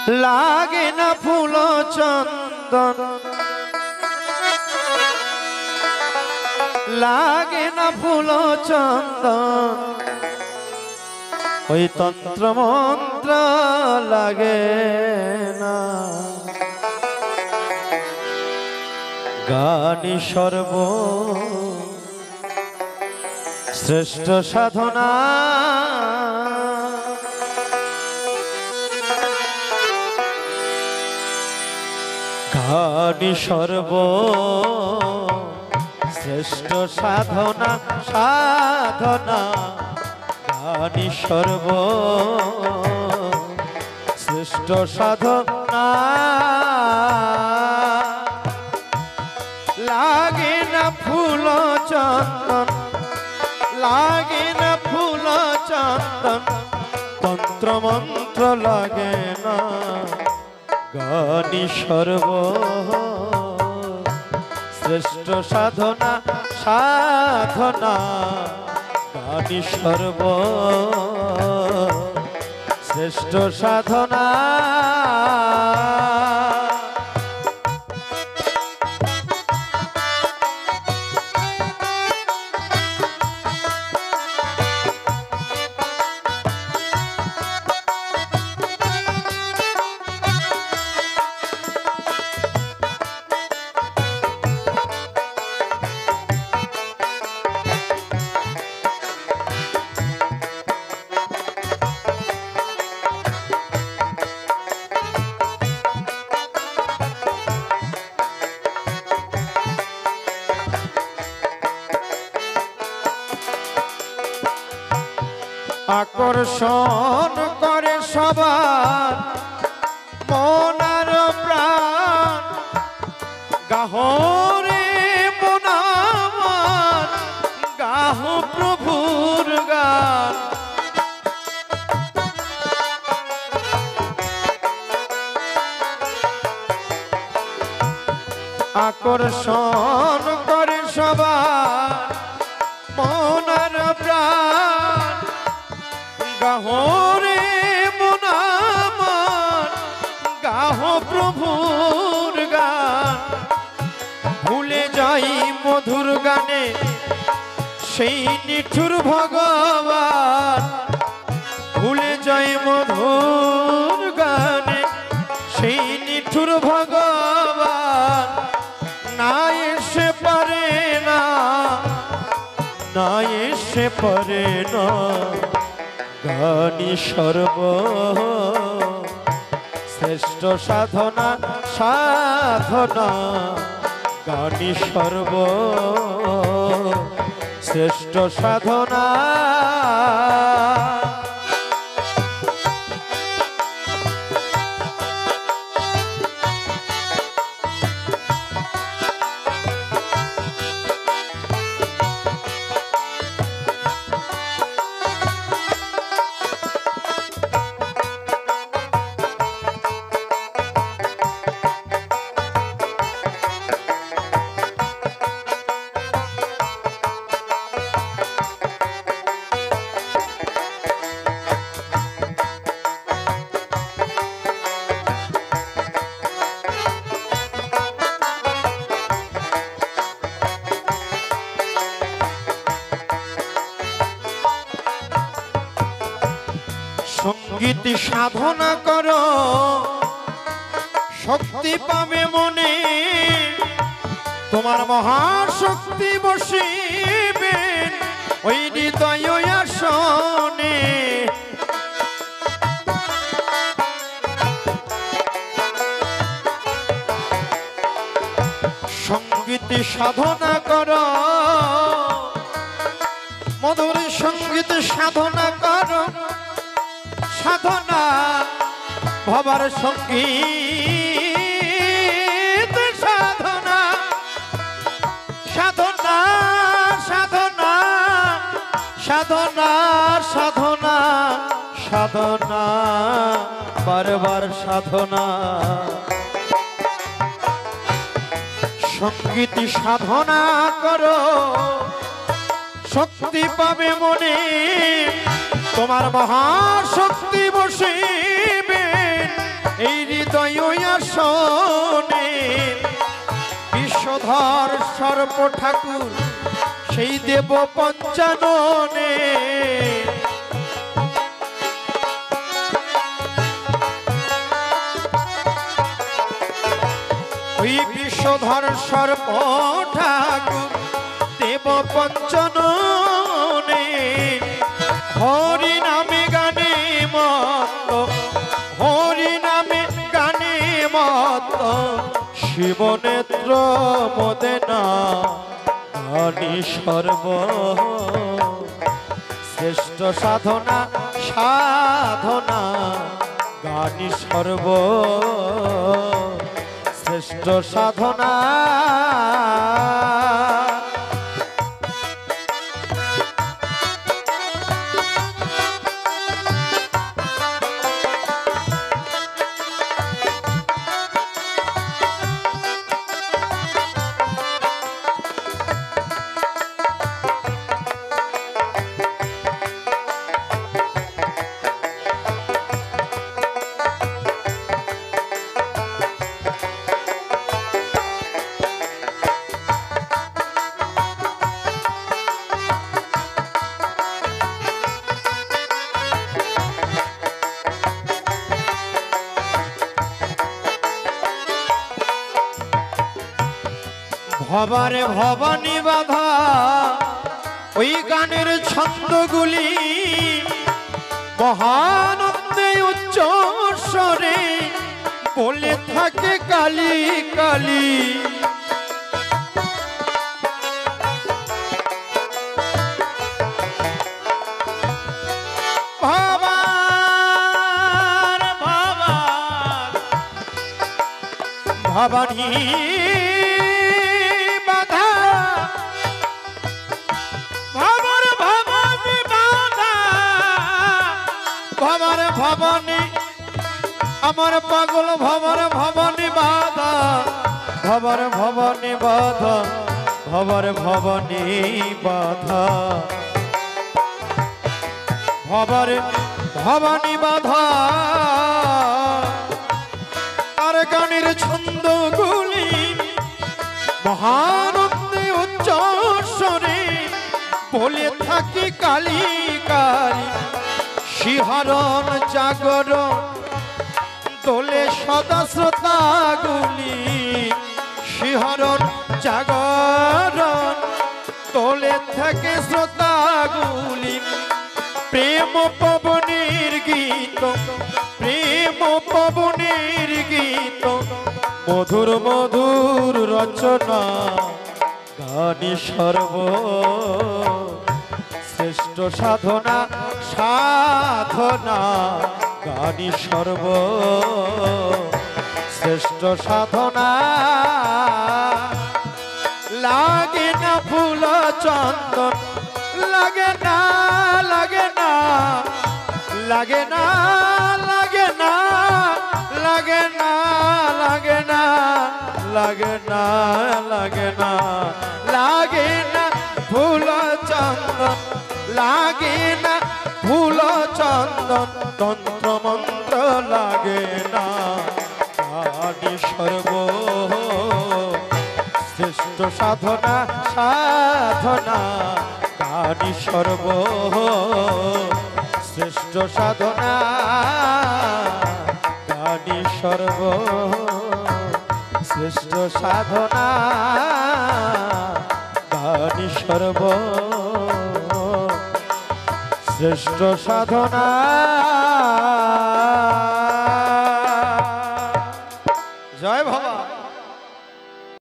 লাগে না ফুল চন্দন, লাগে না ফুল চন্দন, ওই তন্ত্র মন্ত্র লাগে না। গানি সর্ব শ্রেষ্ঠ সাধনা, গানি সর্ব শ্রেষ্ঠ সাধনা, সাধনা গানি সর্ব শ্রেষ্ঠ সাধনা। লাগে না ফুল চন্দন, লাগে না ফুল চন্দন, তন্ত্র মন্ত্র লাগে না। গানি সর্ব শ্রেষ্ঠ সাধনা, সাধনা গানি সর্ব শ্রেষ্ঠ সাধনা। আকর্ষণ করে সবার মন আর প্রাণ, গাহরে মন আমার, গাহ প্রভুর গান। আকর্ষণ করে সবার মন আর প্রাণ, গাহরে মন আমার, গাহ প্রভুর গান। ভুলে যাই মধুর গানে সেই নিঠুর ভগবান, ভুলে যাই মধুর গানে সেই নিঠুর ভগবান। না এসে পারে না, না এসে পারে না। গানি সর্ব শ্রেষ্ঠ সাধনা, সাধনা গানি সর্ব শ্রেষ্ঠ সাধনা। সঙ্গীত সাধনা করো, শক্তি পাবে মনে, তোমার মহাশক্তি বসিবেন ওই হৃদয় আসনে। সঙ্গীত সাধনা করো, মধুর সঙ্গীত সাধনা করো, সাধনা ভবার সঙ্গীত সাধনা, সাধনা সাধনা সাধনা সাধনা সাধনা বারবার সাধনা। সঙ্গীত সাধনা করো, শক্তি পাবে মনে, তোমার মহাশক্তি বসিবে এই হৃদয় আসনে বিশ্বধর সর্প ঠাকুর সেই দেব পঞ্চাননে ওই বিশ্বধর সর্প ঠাকুর দেব পঞ্চাননে হরি নামে গানে মত হরি নামে গানে মত শিব নেত্র মদেনা গানি সর্ব শ্রেষ্ঠ সাধনা সাধনা গানি সর্ব শ্রেষ্ঠ সাধনা ভবারে ভবানী বাধা ওই গানের ছন্দগুলি মহানন্দে উচ্চ স্বরে বলে থাকে কালী কালী ভবানী ভবানী আমার পাগল ভবর ভবানী বাধা ভবর ভবানী বাধা ভবর ভবানী বাধা ভবর ভবানী বাধা আর গানের ছন্দগুলি মহানন্দে উচ্চ স্বরে বলে থাকি কালী কালী শিহরণ জাগরণ দোলে সদা শ্রোতাগুলি শিহরণ জাগরণ দোলে থাকে শ্রোতাগুলি প্রেম পবনের গীত প্রেম পবনের গীত মধুর মধুর রচনা গানি সর্ব শ্রেষ্ঠ সাধনা সাধনা গানি সর্ব শ্রেষ্ঠ সাধনা লাগে না ফুল চন্দন লাগে না লাগে না লাগে না লাগে না লাগে না লাগে না লাগে না লাগে না লাগে না ফুল চন্দন লাগে না ফুল চন্দন তন্ত্র মন্ত্র লাগে না গানি সর্ব শ্রেষ্ঠ সাধনা সাধনা গানি সর্ব শ্রেষ্ঠ সাধনা গানি সর্ব শ্রেষ্ঠ সাধনা গানি সর্ব শ্রেষ্ঠ সাধনা